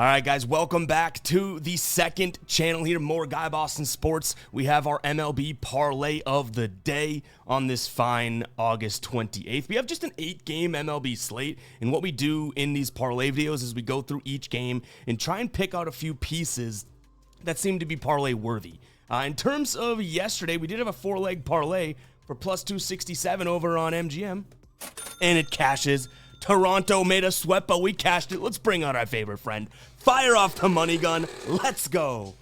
All right, guys, welcome back to the second channel here. More Guy Boston Sports. We have our MLB Parlay of the day on this fine August 28th. We have just an 8-game MLB slate, and what we do in these parlay videos is we go through each game and try and pick out a few pieces that seem to be parlay worthy. In terms of yesterday, we did have a 4-leg parlay for plus 267 over on MGM, and it cashes. Toronto made a sweat, but we cashed it. Let's bring out our favorite friend. Fire off the money gun. Let's go.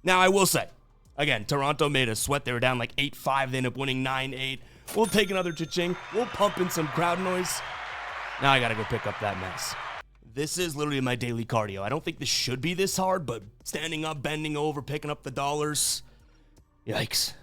Now, I will say, again, Toronto made a sweat. They were down like 8-5. They ended up winning 9-8. We'll take another cha-ching. We'll pump in some crowd noise. Now I got to go pick up that mess. This is literally my daily cardio. I don't think this should be this hard, but standing up, bending over, picking up the dollars. Yikes.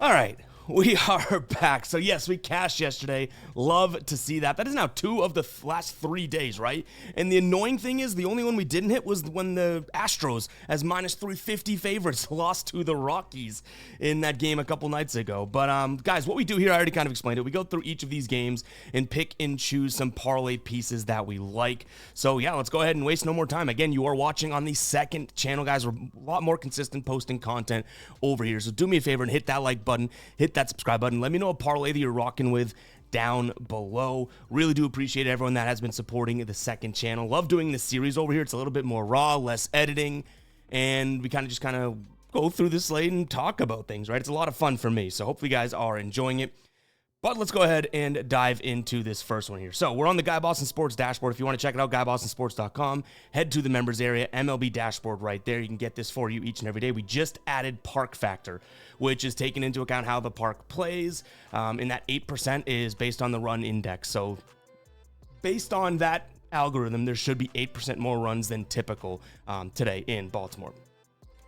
All right. We are back. So yes, we cashed yesterday. Love to see that. That is now 2 of the last 3 days, right? And the annoying thing is the only one we didn't hit was when the Astros, as minus 350 favorites, lost to the Rockies in that game a couple nights ago. But guys, what we do here, I already kind of explained it. We go through each of these games and pick and choose some parlay pieces that we like. So yeah, let's go ahead and waste no more time. Again, you are watching on the second channel, guys. We're a lot more consistent posting content over here. So do me a favor and hit that like button, hit that subscribe button. Let me know a parlay that you're rocking with down below. Really do appreciate everyone that has been supporting the second channel. Love doing this series over here. It's a little bit more raw, less editing, and we kind of go through the slate and talk about things, right? It's a lot of fun for me, so hopefully you guys are enjoying it. But let's go ahead and dive into this first one here. So we're on the Guy Boston Sports dashboard. If you want to check it out, GuyBostonSports.com. Head to the members area, MLB dashboard right there. You can get this for you each and every day. We just added Park Factor, which is taking into account how the park plays. And that 8% is based on the run index. So based on that algorithm, there should be 8% more runs than typical today in Baltimore.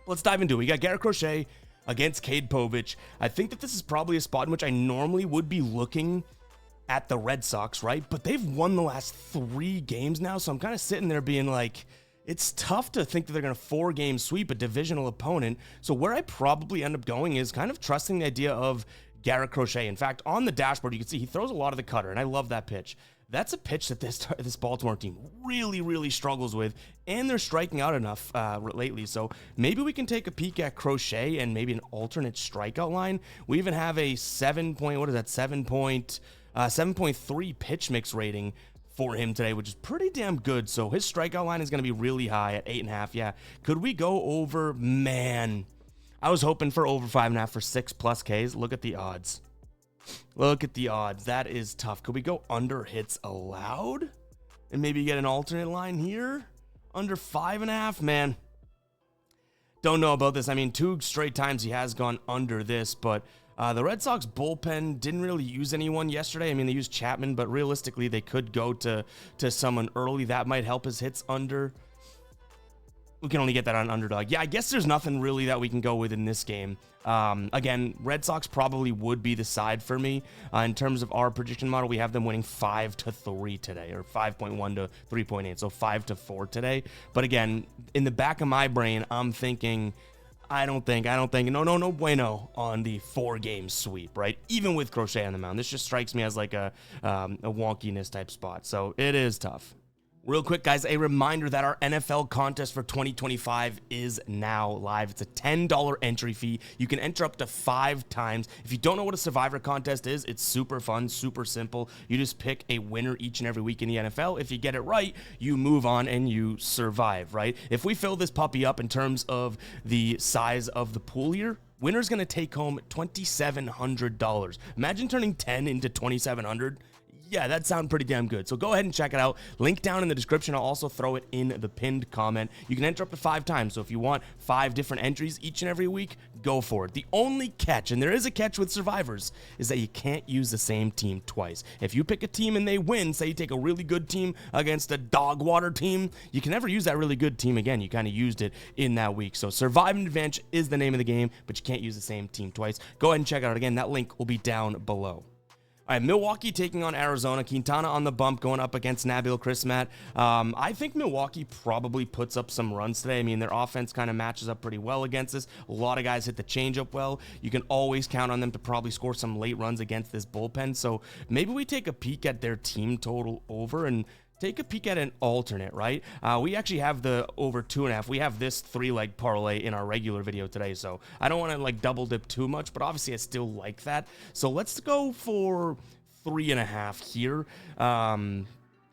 Let's dive into it. We got Garrett Crochet against Cade Povich. I think that this is probably a spot in which I normally would be looking at the Red Sox, right? But they've won the last 3 games now, so I'm kind of sitting there being like, it's tough to think that they're going to 4-game sweep a divisional opponent. So where I probably end up going is kind of trusting the idea of Garrett Crochet. In fact, on the dashboard, you can see he throws a lot of the cutter, and I love that pitch. That's a pitch that this Baltimore team really struggles with, and they're striking out enough lately. So maybe we can take a peek at Crochet and maybe an alternate strikeout line. We even have a 7.3 pitch mix rating for him today, which is pretty damn good. So his strikeout line is going to be really high at 8.5. Yeah, could we go over? Man, I was hoping for over 5.5 for 6+ Ks. Look at the odds. Look at the odds. That is tough. Could we go under hits allowed and maybe get an alternate line here? Under 5.5, man. Don't know about this. I mean, 2 straight times he has gone under this, but the Red Sox bullpen didn't really use anyone yesterday. I mean, they used Chapman, but realistically, they could go to someone early. That might help his hits under. We can only get that on underdog. Yeah, I guess there's nothing really that we can go with in this game. Again, Red Sox probably would be the side for me. In terms of our prediction model, we have them winning 5-3 today, or 5.1 to 3.8, so 5-4 today. But again, in the back of my brain, I'm thinking, I don't think, no bueno on the 4-game sweep, right? Even with Crochet on the mound. This just strikes me as like a wonkiness type spot, so it is tough. Real quick, guys, a reminder that our NFL contest for 2025 is now live. It's a $10 entry fee. You can enter up to 5 times. If you don't know what a Survivor contest is, it's super fun, super simple. You just pick a winner each and every week in the NFL. If you get it right, you move on and you survive, right? If we fill this puppy up in terms of the size of the pool here, winner's going to take home $2,700. Imagine turning 10 into $2,700. Yeah, that sounds pretty damn good. So go ahead and check it out. Link down in the description. I'll also throw it in the pinned comment. You can enter up to 5 times. So if you want 5 different entries each and every week, go for it. The only catch, and there is a catch with Survivors, is that you can't use the same team twice. If you pick a team and they win, say you take a really good team against a dog water team, you can never use that really good team again. You kind of used it in that week. So Surviving Advantage is the name of the game, but you can't use the same team twice. Go ahead and check it out again. That link will be down below. All right, Milwaukee taking on Arizona. Quintana on the bump going up against Nabil Crismat. I think Milwaukee probably puts up some runs today. I mean, their offense kind of matches up pretty well against this. A lot of guys hit the changeup well. You can always count on them to probably score some late runs against this bullpen. So maybe we take a peek at their team total over and take a peek at an alternate, right? We actually have the over 2.5. We have this 3-leg parlay in our regular video today, so I don't want to like double dip too much, but obviously I still like that. So let's go for 3.5 here.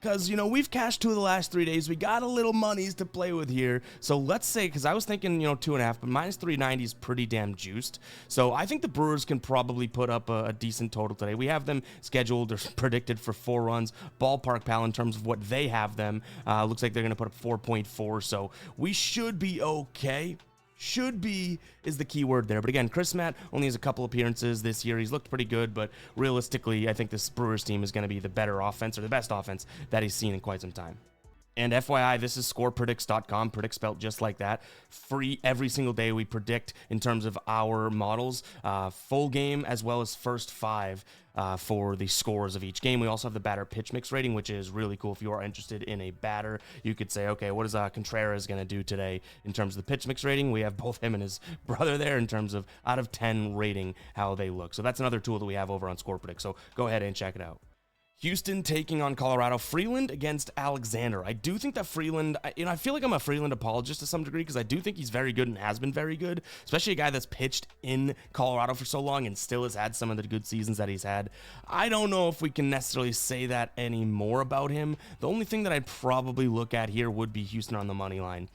Because, you know, we've cashed 2 of the last 3 days. We got a little monies to play with here. So let's say, because I was thinking, you know, 2.5, but minus 390 is pretty damn juiced. So I think the Brewers can probably put up a decent total today. We have them scheduled or predicted for 4 runs. Ballpark Pal, in terms of what they have them, looks like they're going to put up 4.4. So we should be okay. Should be is the key word there. But again, Chris Matt only has a couple appearances this year. He's looked pretty good, but realistically, I think this Brewers team is going to be the better offense, or the best offense that he's seen in quite some time. And FYI, this is scorepredicts.com, predict spelled just like that. Free every single day. We predict in terms of our models, full game as well as first 5 for the scores of each game. We also have the batter pitch mix rating, which is really cool. If you are interested in a batter, you could say, okay, what is Contreras going to do today in terms of the pitch mix rating? We have both him and his brother there in terms of out of 10 rating how they look. So that's another tool that we have over on Score Predict. So go ahead and check it out. Houston taking on Colorado. Freeland against Alexander. I do think that Freeland, I feel like I'm a Freeland apologist to some degree, because I do think he's very good and has been very good, especially a guy that's pitched in Colorado for so long and still has had some of the good seasons that he's had. I don't know if we can necessarily say that anymore about him. The only thing that I'd probably look at here would be Houston on the money line.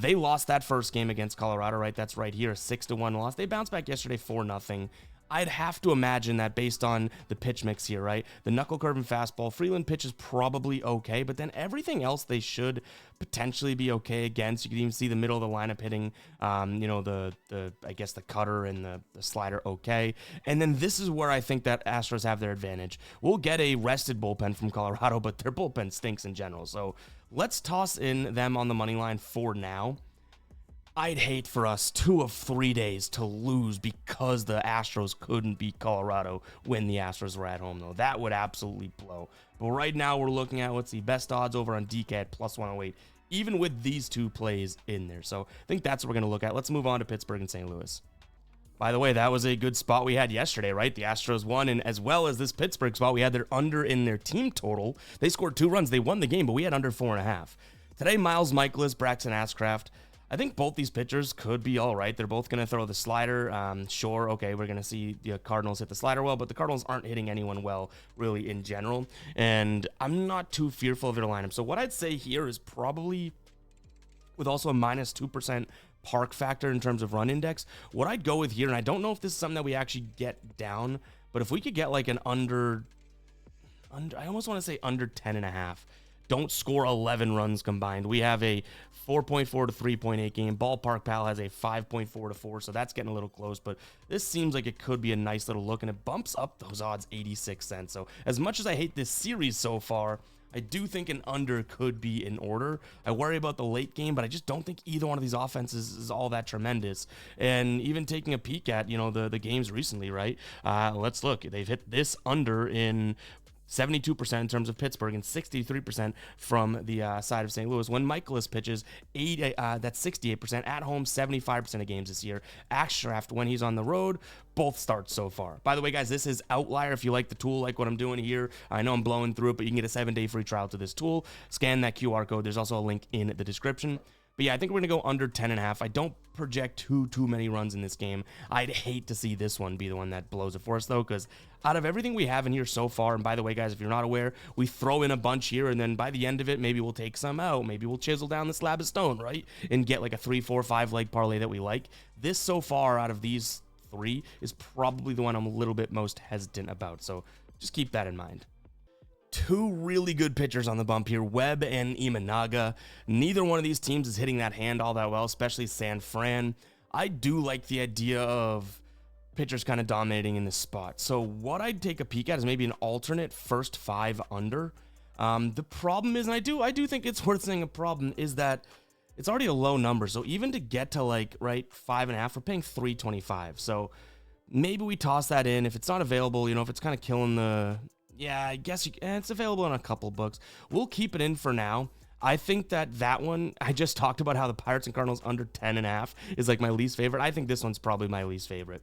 They lost that first game against Colorado, right? That's right here, a 6-1 loss. They bounced back yesterday 4-0. I'd have to imagine that based on the pitch mix here, right? The knuckle curve and fastball, Freeland pitch is probably okay, but then everything else they should potentially be okay against. You can even see the middle of the lineup hitting, I guess the cutter and the slider okay. And then this is where I think that Astros have their advantage. We'll get a rested bullpen from Colorado, but their bullpen stinks in general. So let's toss in them on the money line for now. I'd hate for us 2 of 3 days to lose because the Astros couldn't beat Colorado when the Astros were at home, though. That would absolutely blow. But right now we're looking at, let's see, best odds over on DK at plus 108, even with these 2 plays in there. So I think that's what we're going to look at. Let's move on to Pittsburgh and St. Louis. By the way, that was a good spot we had yesterday, right? The Astros won, and as well as this Pittsburgh spot, we had their under in their team total. They scored 2 runs. They won the game, but we had under 4.5. Today, Miles Mikolas, Braxton Ashcraft. I think both these pitchers could be all right. They're both going to throw the slider. Sure, okay, we're going to see the Cardinals hit the slider well, but the Cardinals aren't hitting anyone well, really, in general. And I'm not too fearful of their lineup. So what I'd say here is probably, with also a minus 2% park factor in terms of run index, what I'd go with here, and I don't know if this is something that we actually get down, but if we could get like an under I almost want to say under 10.5. Don't score 11 runs combined. We have a 4.4 to 3.8 game. Ballpark Pal has a 5.4 to 4, so that's getting a little close, but this seems like it could be a nice little look, and it bumps up those odds 86 cents. So as much as I hate this series so far, I do think an under could be in order. I worry about the late game, but I just don't think either one of these offenses is all that tremendous. And even taking a peek at, the games recently, right? Let's look. They've hit this under in 72% in terms of Pittsburgh and 63% from the side of St. Louis. When Mikolas pitches, that's 68%. At home, 75% of games this year. Ashcraft, when he's on the road, both starts so far. By the way, guys, this is Outlier. If you like the tool, like what I'm doing here, I know I'm blowing through it, but you can get a 7-day free trial to this tool. Scan that QR code. There's also a link in the description. But yeah, I think we're going to go under 10.5. I don't project too many runs in this game. I'd hate to see this one be the one that blows it for us, though, because out of everything we have in here so far, and by the way, guys, if you're not aware, we throw in a bunch here, and then by the end of it, maybe we'll take some out. Maybe we'll chisel down the slab of stone, right? And get like a 3, 4, 5 leg parlay that we like. This so far out of these 3 is probably the one I'm a little bit most hesitant about. So just keep that in mind. 2 really good pitchers on the bump here, Webb and Imanaga. Neither one of these teams is hitting that hand all that well, especially San Fran. I do like the idea of pitchers kind of dominating in this spot. So what I'd take a peek at is maybe an alternate first 5 under. The problem is, and I do think it's worth saying a problem, is that it's already a low number. So even to get to 5.5, we're paying $3.25. So maybe we toss that in. If it's not available, if it's kind of killing the... Yeah, I guess it's available in a couple books. We'll keep it in for now. I think that one, I just talked about how the Pirates and Cardinals under 10.5 is like my least favorite. I think this one's probably my least favorite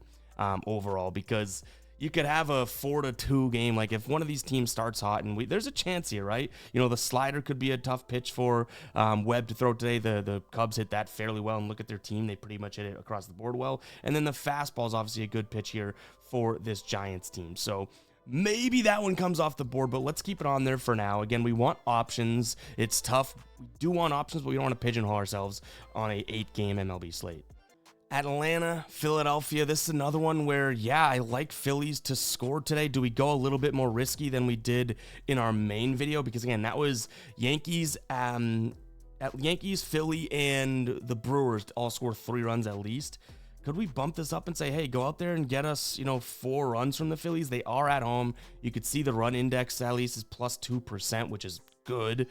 overall, because you could have a 4-2 game. Like if one of these teams starts hot, and there's a chance here, right? You know, the slider could be a tough pitch for Webb to throw today. The Cubs hit that fairly well, and look at their team. They pretty much hit it across the board well. And then the fastball is obviously a good pitch here for this Giants team. So maybe that one comes off the board, but let's keep it on there for now. Again, we want options. It's tough. We do want options, but we don't want to pigeonhole ourselves on a 8-game MLB slate. Atlanta, Philadelphia. This is another one where, yeah, I like Phillies to score today. Do we go a little bit more risky than we did in our main video? Because again, that was Yankees, Philly, and the Brewers all score 3 runs at least. Could we bump this up and say, hey, go out there and get us, 4 runs from the Phillies? They are at home. You could see the run index at least is plus 2%, which is good.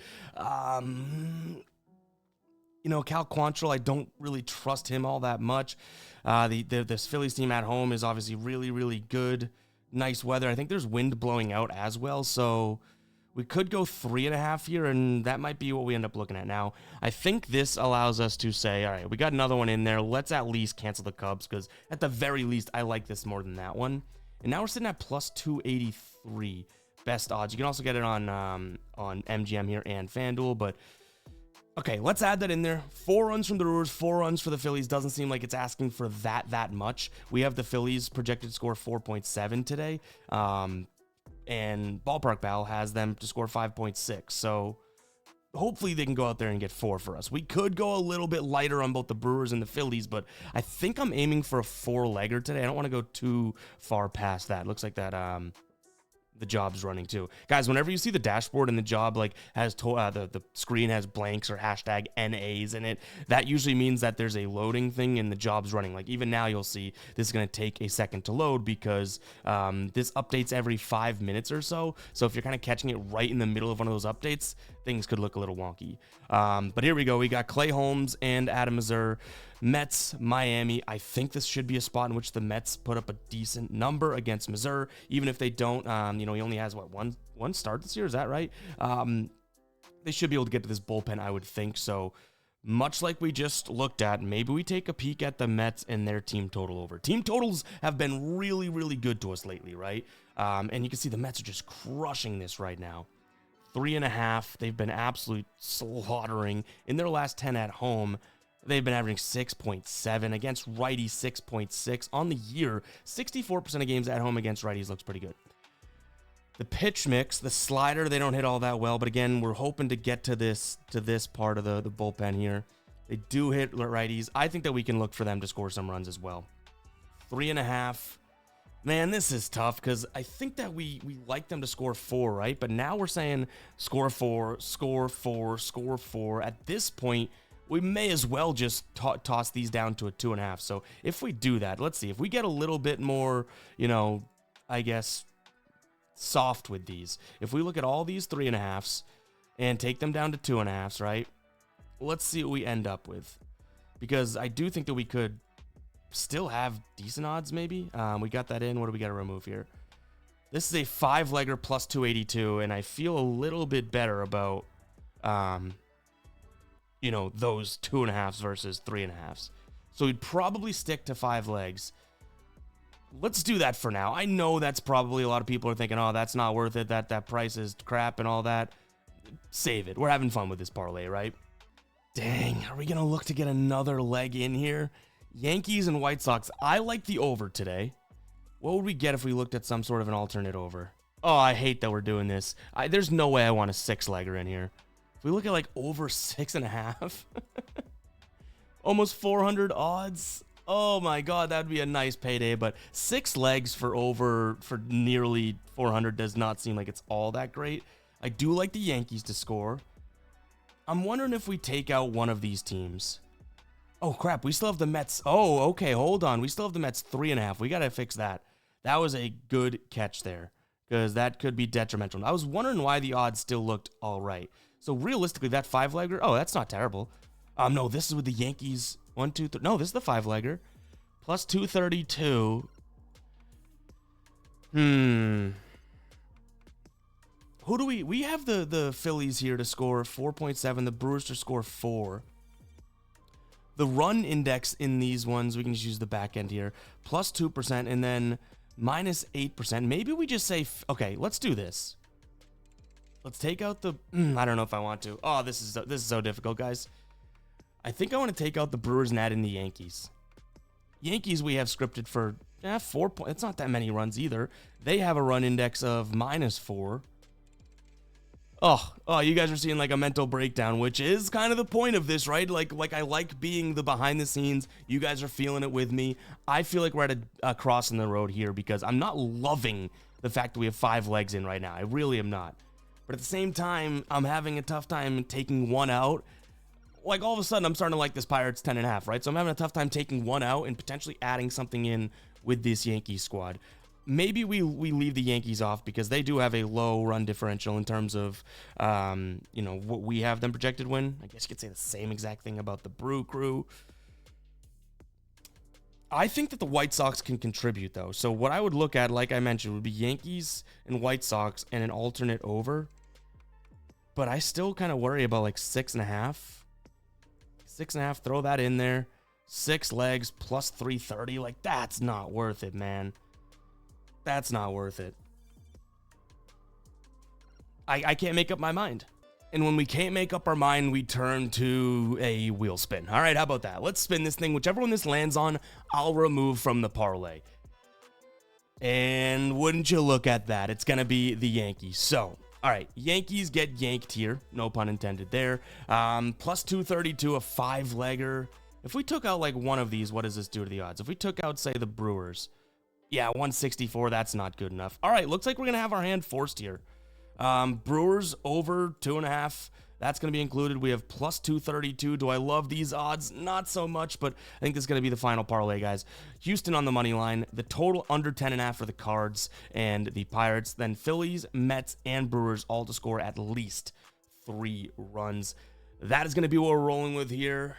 Cal Quantrill, I don't really trust him all that much. This Phillies team at home is obviously really, really good. Nice weather. I think there's wind blowing out as well, so we could go 3.5 here, and that might be what we end up looking at. Now, I think this allows us to say, all right, we got another one in there. Let's at least cancel the Cubs, because at the very least, I like this more than that one. And now we're sitting at plus 283 best odds. You can also get it on MGM here and FanDuel, but okay, let's add that in there. 4 runs from the Brewers, 4 runs for the Phillies. Doesn't seem like it's asking for that much. We have the Phillies projected score 4.7 today. And Ballpark Pal has them to score 5.6. So hopefully they can go out there and get 4 for us. We could go a little bit lighter on both the Brewers and the Phillies, but I think I'm aiming for a 4-legger today. I don't want to go too far past that. Looks like that the job's running too. Guys, whenever you see the dashboard and the job like has the screen has blanks or hashtag NAs in it, that usually means that there's a loading thing and the job's running. Like even now you'll see this is going to take a second to load because this updates every 5 minutes or so. So if you're kind of catching it right in the middle of one of those updates, things could look a little wonky. But here we go. We got Clay Holmes and Adam Mazur. Mets, Miami. I think this should be a spot in which the Mets put up a decent number against Mazur, even if they don't. He only has one start this year. Is that right? They should be able to get to this bullpen, I would think. So much like we just looked at, maybe we take a peek at the Mets and their team total over. Team totals have been really, really good to us lately, right? And you can see the Mets are just crushing this right now. 3.5. They've been absolute slaughtering in their last 10 at home. They've been averaging 6.7 against righties, 6.6 on the year. 64% of games at home against righties looks pretty good. The pitch mix, the slider, they don't hit all that well, but again, we're hoping to get to this part of the bullpen here. They do hit righties. I think that we can look for them to score some runs as well. 3.5. Man, this is tough because I think that we like them to score 4, right? But now we're saying score 4, score 4, score 4. At this point, we may as well just toss these down to a 2.5. So if we do that, let's see. If we get a little bit more, I guess, soft with these. If we look at all these 3.5s and take them down to 2.5s, right? Let's see what we end up with. Because I do think that we could still have decent odds, maybe. We got that in. What do we got to remove here? This is a 5-legger plus 282, and I feel a little bit better about those 2.5s versus 3.5s. So we'd probably stick to 5 legs. Let's do that for now. I know that's probably a lot of people are thinking, oh, that's not worth it. That price is crap and all that. Save it. We're having fun with this parlay, right? Dang, are we going to look to get another leg in here? Yankees and White Sox. I like the over today. What would we get if we looked at some sort of an alternate over? Oh, I hate that we're doing this. There's no way I want a 6-legger in here. We look at like over 6.5, almost 400 odds. Oh my God, that'd be a nice payday. But 6 legs for nearly 400 does not seem like it's all that great. I do like the Yankees to score. I'm wondering if we take out one of these teams. Oh crap, we still have the Mets. Oh, okay, hold on. We still have the Mets 3.5. We gotta fix that. That was a good catch there because that could be detrimental. I was wondering why the odds still looked all right. So realistically, that 5-legger, oh, that's not terrible. No, this is with the Yankees. 1, 2, 3. No, this is the 5-legger. Plus 232. Who do we have the Phillies here to score 4.7, the Brewers to score 4. The run index in these ones, we can just use the back end here, plus 2%, and then minus 8%. Maybe we just say, okay, let's do this. Let's take out the, I don't know if I want to. Oh, this is so difficult, guys. I think I want to take out the Brewers and add in the Yankees. Yankees we have scripted for 4 points. It's not that many runs either. They have a run index of -4. Oh, you guys are seeing like a mental breakdown, which is kind of the point of this, right? Like I like being the behind the scenes. You guys are feeling it with me. I feel like we're at a cross in the road here because I'm not loving the fact that we have 5 legs in right now. I really am not. But at the same time, I'm having a tough time taking one out. Like all of a sudden, I'm starting to like this Pirates 10.5, right? So I'm having a tough time taking one out and potentially adding something in with this Yankees squad. Maybe we leave the Yankees off because they do have a low run differential in terms of, what we have them projected win. I guess you could say the same exact thing about the Brew Crew. I think that the White Sox can contribute, though. So what I would look at, like I mentioned, would be Yankees and White Sox and an alternate over. But I still kind of worry about like 6.5. 6.5, throw that in there. 6 legs plus 330. Like, that's not worth it, man. That's not worth it. I can't make up my mind. And when we can't make up our mind, we turn to a wheel spin. All right, how about that? Let's spin this thing. Whichever one this lands on, I'll remove from the parlay. And wouldn't you look at that? It's going to be the Yankees. So, all right, Yankees get yanked here. No pun intended there. Plus 232, a 5-legger. If we took out like one of these, what does this do to the odds? If we took out, say, the Brewers. Yeah, 164, that's not good enough. All right, looks like we're going to have our hand forced here. Brewers over 2.5. That's going to be included. We have plus 232. Do I love these odds? Not so much, but I think this is going to be the final parlay, guys. Houston on the money line. The total under 10.5 for the Cards and the Pirates. Then Phillies, Mets, and Brewers all to score at least 3 runs. That is going to be what we're rolling with here.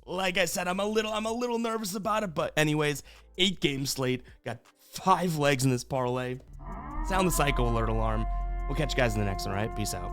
Like I said, I'm a little nervous about it, but anyways, 8-game slate. Got 5 legs in this parlay. Sound the psycho alert alarm. We'll catch you guys in the next one, all right? Peace out.